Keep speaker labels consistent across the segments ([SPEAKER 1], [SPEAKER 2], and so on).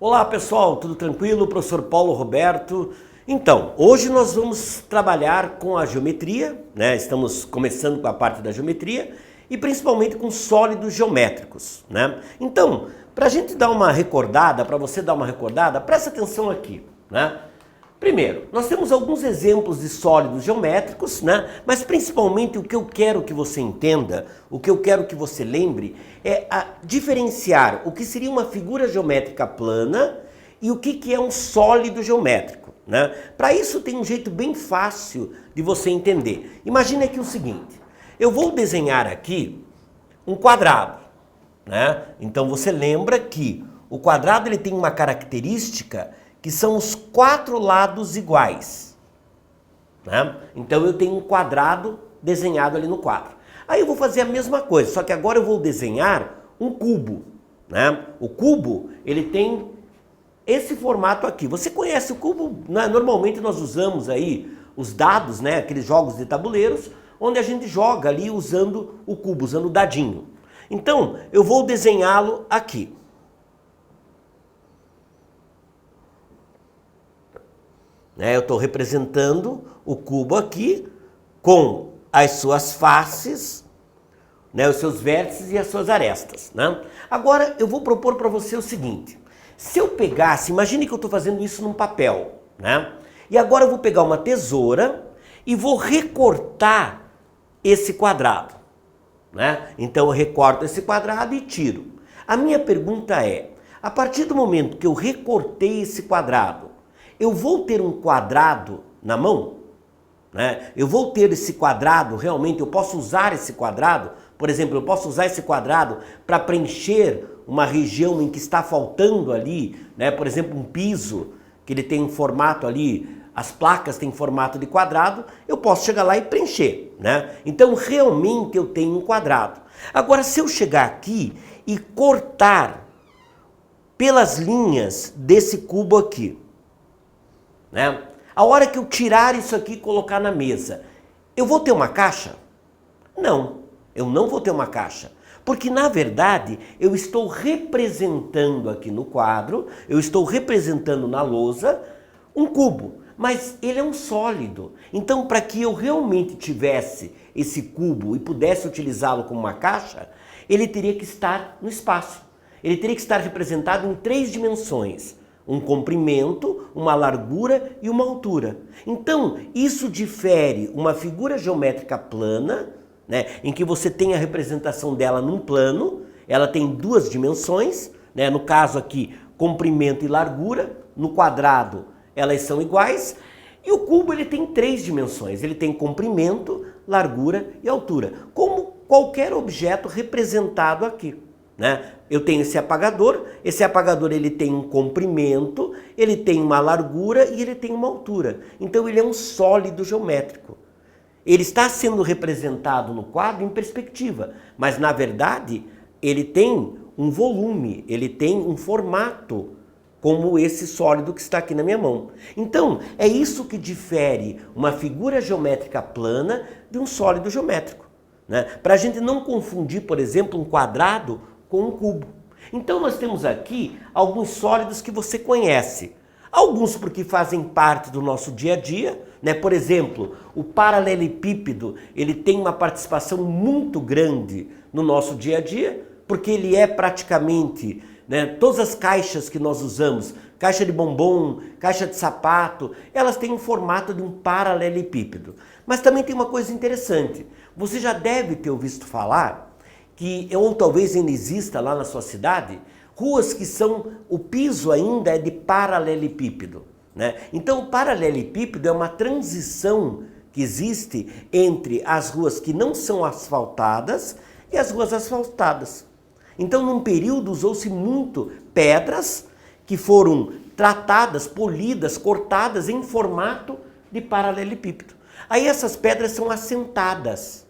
[SPEAKER 1] Olá pessoal, tudo tranquilo? Professor Paulo Roberto. Então, hoje nós vamos trabalhar com a geometria, né? Estamos começando com a parte da geometria e principalmente com sólidos geométricos, né? Então, para a gente dar uma recordada, para você dar uma recordada, presta atenção aqui, né? Primeiro, nós temos alguns exemplos de sólidos geométricos, né? Mas principalmente o que eu quero que você entenda, o que eu quero que você lembre, é diferenciar o que seria uma figura geométrica plana e o que é um sólido geométrico, né? Para isso tem um jeito bem fácil de você entender. Imagine aqui o seguinte, eu vou desenhar aqui um quadrado, né? Então você lembra que o quadrado ele tem uma característica que são os quatro lados iguais, né? Então eu tenho um quadrado desenhado ali no quadro. Aí eu vou fazer a mesma coisa, só que agora eu vou desenhar um cubo, né? O cubo, ele tem esse formato aqui. Você conhece o cubo? Né? Normalmente nós usamos aí os dados, né? Aqueles jogos de tabuleiros, onde a gente joga ali usando o cubo, usando o dadinho. Então, eu vou desenhá-lo aqui. Eu estou representando o cubo aqui com as suas faces, né, os seus vértices e as suas arestas, né? Agora eu vou propor para você o seguinte, se eu pegasse, imagine que eu estou fazendo isso num papel, né? E agora eu vou pegar uma tesoura e vou recortar esse quadrado, né? Então eu recorto esse quadrado e tiro. A minha pergunta é, a partir do momento que eu recortei esse quadrado, eu vou ter um quadrado na mão, né? Eu vou ter esse quadrado, realmente, eu posso usar esse quadrado, por exemplo, eu posso usar esse quadrado para preencher uma região em que está faltando ali, né? Por exemplo, um piso, que ele tem um formato ali, as placas têm formato de quadrado, eu posso chegar lá e preencher, né? Então, realmente, eu tenho um quadrado. Agora, se eu chegar aqui e cortar pelas linhas desse cubo aqui, né? A hora que eu tirar isso aqui e colocar na mesa, eu vou ter uma caixa? Não, eu não vou ter uma caixa. Porque, na verdade, eu estou representando aqui no quadro, eu estou representando na lousa um cubo. Mas ele é um sólido. Então, para que eu realmente tivesse esse cubo e pudesse utilizá-lo como uma caixa, ele teria que estar no espaço. Ele teria que estar representado em 3 dimensões. Um comprimento, uma largura e uma altura. Então, isso difere uma figura geométrica plana, né, em que você tem a representação dela num plano, ela tem 2 dimensões, né, no caso aqui, comprimento e largura, no quadrado elas são iguais, e o cubo ele tem 3 dimensões, ele tem comprimento, largura e altura, como qualquer objeto representado aqui, né? Eu tenho esse apagador ele tem um comprimento, ele tem uma largura e ele tem uma altura. Então ele é um sólido geométrico. Ele está sendo representado no quadro em perspectiva, mas na verdade ele tem um volume, ele tem um formato como esse sólido que está aqui na minha mão. Então é isso que difere uma figura geométrica plana de um sólido geométrico, né? Para a gente não confundir, por exemplo, um quadrado com um cubo. Então nós temos aqui alguns sólidos que você conhece. Alguns porque fazem parte do nosso dia a dia, né? Por exemplo, o paralelepípedo, ele tem uma participação muito grande no nosso dia a dia, porque ele é praticamente, né, todas as caixas que nós usamos, caixa de bombom, caixa de sapato, elas têm um formato de um paralelepípedo. Mas também tem uma coisa interessante, você já deve ter ouvido falar que, ou talvez ainda exista lá na sua cidade, ruas que são, o piso ainda é de paralelepípedo, né? Então o paralelepípedo é uma transição que existe entre as ruas que não são asfaltadas e as ruas asfaltadas. Então num período usou-se muito pedras que foram tratadas, polidas, cortadas em formato de paralelepípedo. Aí essas pedras são assentadas.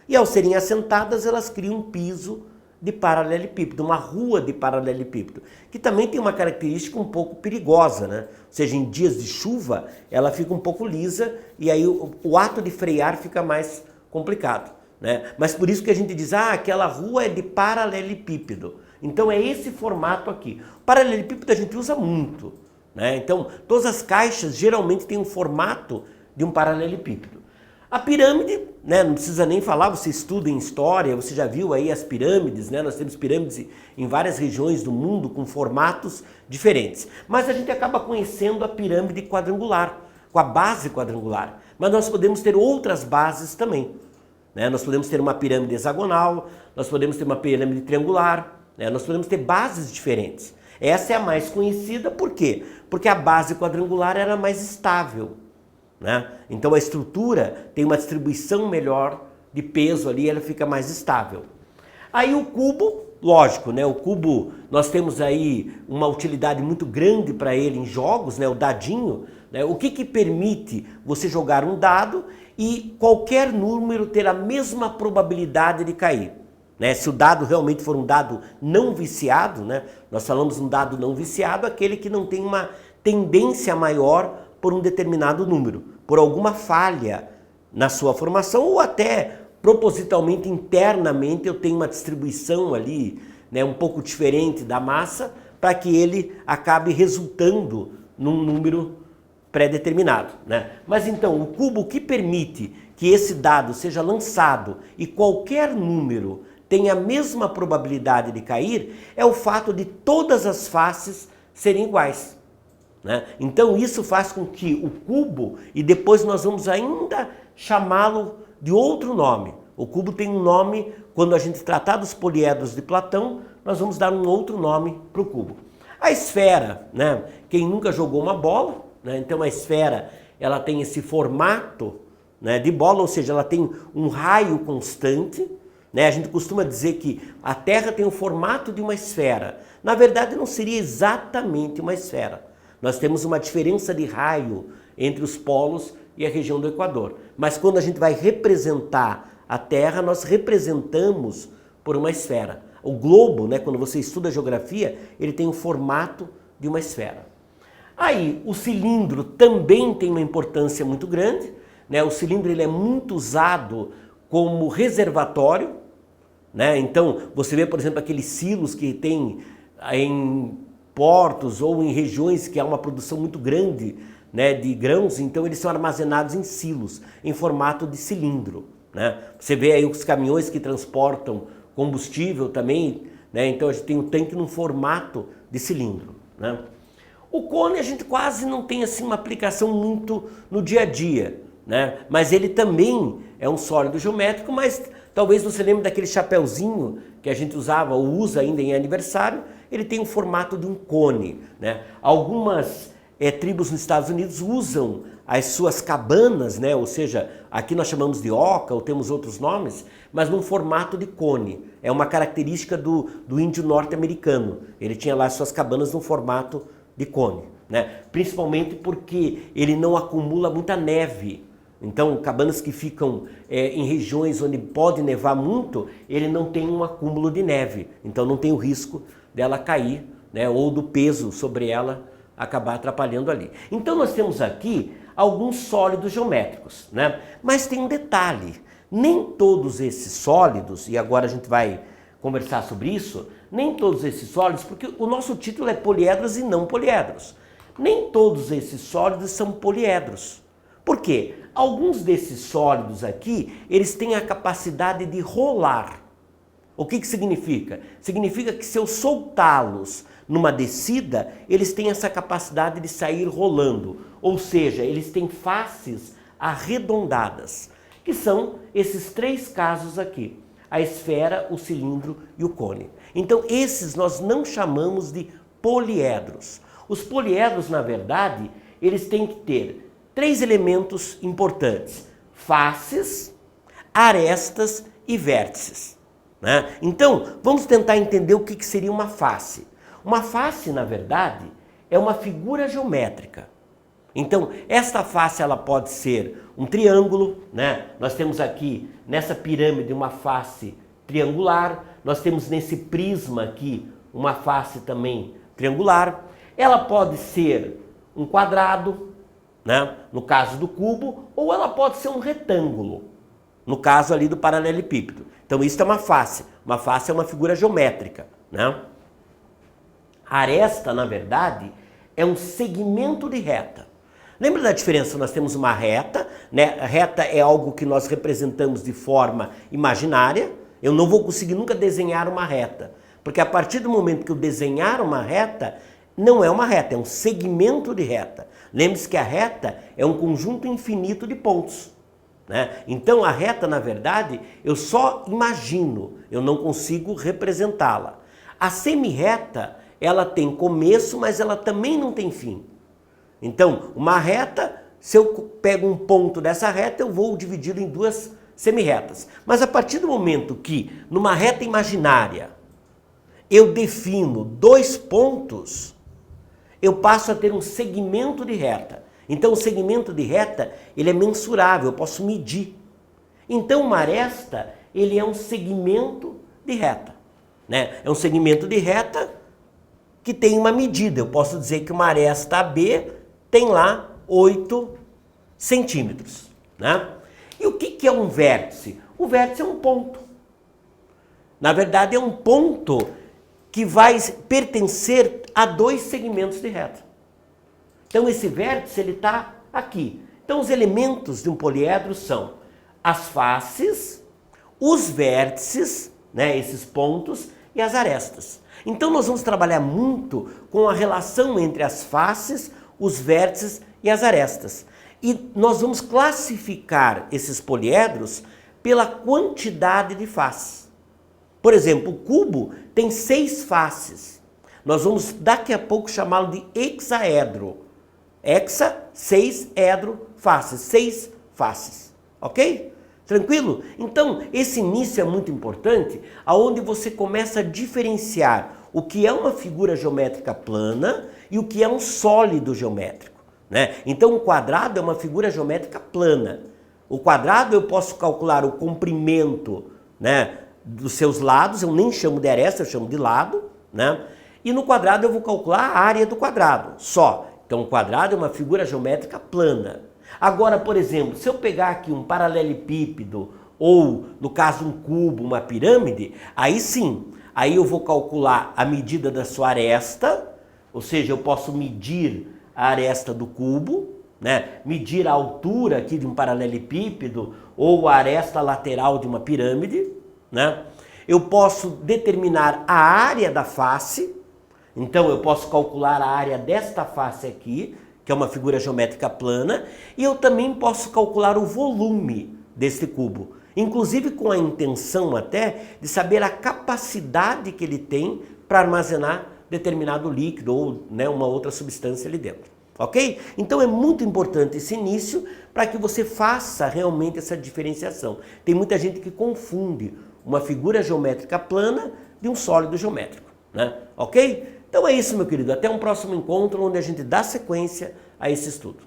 [SPEAKER 1] E ao serem assentadas, elas criam um piso de paralelepípedo, uma rua de paralelepípedo, que também tem uma característica um pouco perigosa, né? Ou seja, em dias de chuva, ela fica um pouco lisa e aí o ato de frear fica mais complicado, né? Mas por isso que a gente diz, aquela rua é de paralelepípedo. Então é esse formato aqui. O paralelepípedo a gente usa muito, né? Então todas as caixas geralmente têm um formato de um paralelepípedo. A pirâmide, né, não precisa nem falar, você estuda em história, você já viu aí as pirâmides, né? Nós temos pirâmides em várias regiões do mundo com formatos diferentes. Mas a gente acaba conhecendo a pirâmide quadrangular, com a base quadrangular. Mas nós podemos ter outras bases também, né? Nós podemos ter uma pirâmide hexagonal, nós podemos ter uma pirâmide triangular, né? Nós podemos ter bases diferentes. Essa é a mais conhecida, por quê? Porque a base quadrangular era mais estável, né? Então a estrutura tem uma distribuição melhor de peso ali, ela fica mais estável. Aí o cubo, lógico, né? O cubo, nós temos aí uma utilidade muito grande para ele em jogos, né? O dadinho, né? O que permite você jogar um dado e qualquer número ter a mesma probabilidade de cair, né? Se o dado realmente for um dado não viciado, né? Nós falamos um dado não viciado, aquele que não tem uma tendência maior por um determinado número, por alguma falha na sua formação ou até propositalmente, internamente, eu tenho uma distribuição ali, né, um pouco diferente da massa para que ele acabe resultando num número pré-determinado, né? Mas então, o cubo que permite que esse dado seja lançado e qualquer número tenha a mesma probabilidade de cair é o fato de todas as faces serem iguais, né? Então isso faz com que o cubo, e depois nós vamos ainda chamá-lo de outro nome. O cubo tem um nome, quando a gente tratar dos poliedros de Platão, nós vamos dar um outro nome para o cubo. A esfera, né? Quem nunca jogou uma bola, né? Então a esfera ela tem esse formato, né, de bola, ou seja, ela tem um raio constante, né? A gente costuma dizer que a Terra tem o formato de uma esfera. Na verdade não seria exatamente uma esfera. Nós temos uma diferença de raio entre os polos e a região do Equador. Mas quando a gente vai representar a Terra, nós representamos por uma esfera. O globo, né, quando você estuda geografia, ele tem o formato de uma esfera. Aí, o cilindro também tem uma importância muito grande, né? O cilindro ele é muito usado como reservatório, né? Então, você vê, por exemplo, aqueles silos que tem em portos ou em regiões que há uma produção muito grande, né, de grãos, então eles são armazenados em silos, em formato de cilindro, né? Você vê aí os caminhões que transportam combustível também, né? Então a gente tem um tanque num formato de cilindro, né? O cone a gente quase não tem assim uma aplicação muito no dia a dia, né? Mas ele também é um sólido geométrico, mas talvez você lembre daquele chapeuzinho que a gente usava ou usa ainda em aniversário, ele tem o formato de um cone, né? Algumas tribos nos Estados Unidos usam as suas cabanas, né? Ou seja, aqui nós chamamos de oca ou temos outros nomes, mas num formato de cone. É uma característica do índio norte-americano. Ele tinha lá as suas cabanas num formato de cone, né? Principalmente porque ele não acumula muita neve. Então, cabanas que ficam em regiões onde pode nevar muito, ele não tem um acúmulo de neve. Então não tem o risco dela cair, né? Ou do peso sobre ela acabar atrapalhando ali. Então nós temos aqui alguns sólidos geométricos, né? Mas tem um detalhe, nem todos esses sólidos, e agora a gente vai conversar sobre isso, nem todos esses sólidos, porque o nosso título é poliedros e não poliedros, nem todos esses sólidos são poliedros. Por quê? Alguns desses sólidos aqui, eles têm a capacidade de rolar. O que significa? Significa que se eu soltá-los numa descida, eles têm essa capacidade de sair rolando. Ou seja, eles têm faces arredondadas, que são esses três casos aqui. A esfera, o cilindro e o cone. Então esses nós não chamamos de poliedros. Os poliedros, na verdade, eles têm que ter três elementos importantes: faces, arestas e vértices, né? Então, vamos tentar entender o que seria uma face. Uma face, na verdade, é uma figura geométrica. Então, esta face ela pode ser um triângulo, né? Nós temos aqui, nessa pirâmide, uma face triangular. Nós temos nesse prisma aqui uma face também triangular. Ela pode ser um quadrado, né? No caso do cubo, ou ela pode ser um retângulo, no caso ali do paralelepípedo. Então isso é uma face. Uma face é uma figura geométrica, né? A aresta, na verdade, é um segmento de reta. Lembra da diferença? Nós temos uma reta, né? A reta é algo que nós representamos de forma imaginária. Eu não vou conseguir nunca desenhar uma reta, porque a partir do momento que eu desenhar uma reta, não é uma reta, é um segmento de reta. Lembre-se que a reta é um conjunto infinito de pontos, né? Então a reta, na verdade, eu só imagino, eu não consigo representá-la. A semirreta, ela tem começo, mas ela também não tem fim. Então, uma reta, se eu pego um ponto dessa reta, eu vou dividi-lo em duas semirretas. Mas a partir do momento que, numa reta imaginária, eu defino dois pontos, eu passo a ter um segmento de reta. Então, o segmento de reta, ele é mensurável, eu posso medir. Então, uma aresta, ele é um segmento de reta, né? É um segmento de reta que tem uma medida. Eu posso dizer que uma aresta AB tem lá 8 centímetros, né? E o que é um vértice? O vértice é um ponto. Na verdade, é um ponto que vai pertencer a dois segmentos de reta. Então, esse vértice, ele está aqui. Então, os elementos de um poliedro são as faces, os vértices, né, esses pontos, e as arestas. Então, nós vamos trabalhar muito com a relação entre as faces, os vértices e as arestas. E nós vamos classificar esses poliedros pela quantidade de faces. Por exemplo, o cubo tem 6 faces. Nós vamos daqui a pouco chamá-lo de hexaedro. Hexa, 6, edro, faces. 6 faces. Ok? Tranquilo? Então, esse início é muito importante, aonde você começa a diferenciar o que é uma figura geométrica plana e o que é um sólido geométrico, né? Então, o quadrado é uma figura geométrica plana. O quadrado eu posso calcular o comprimento, né, dos seus lados, eu nem chamo de aresta, eu chamo de lado, né? E no quadrado eu vou calcular a área do quadrado, só. Então, o quadrado é uma figura geométrica plana. Agora, por exemplo, se eu pegar aqui um paralelepípedo ou, no caso, um cubo, uma pirâmide, aí sim, aí eu vou calcular a medida da sua aresta, ou seja, eu posso medir a aresta do cubo, né? Medir a altura aqui de um paralelepípedo ou a aresta lateral de uma pirâmide, né? Eu posso determinar a área da face, então eu posso calcular a área desta face aqui, que é uma figura geométrica plana, e eu também posso calcular o volume desse cubo, inclusive com a intenção até de saber a capacidade que ele tem para armazenar determinado líquido ou, né, uma outra substância ali dentro. Ok? Então é muito importante esse início para que você faça realmente essa diferenciação. Tem muita gente que confunde uma figura geométrica plana de um sólido geométrico, né? Ok? Então é isso, meu querido. Até um próximo encontro onde a gente dá sequência a esse estudo.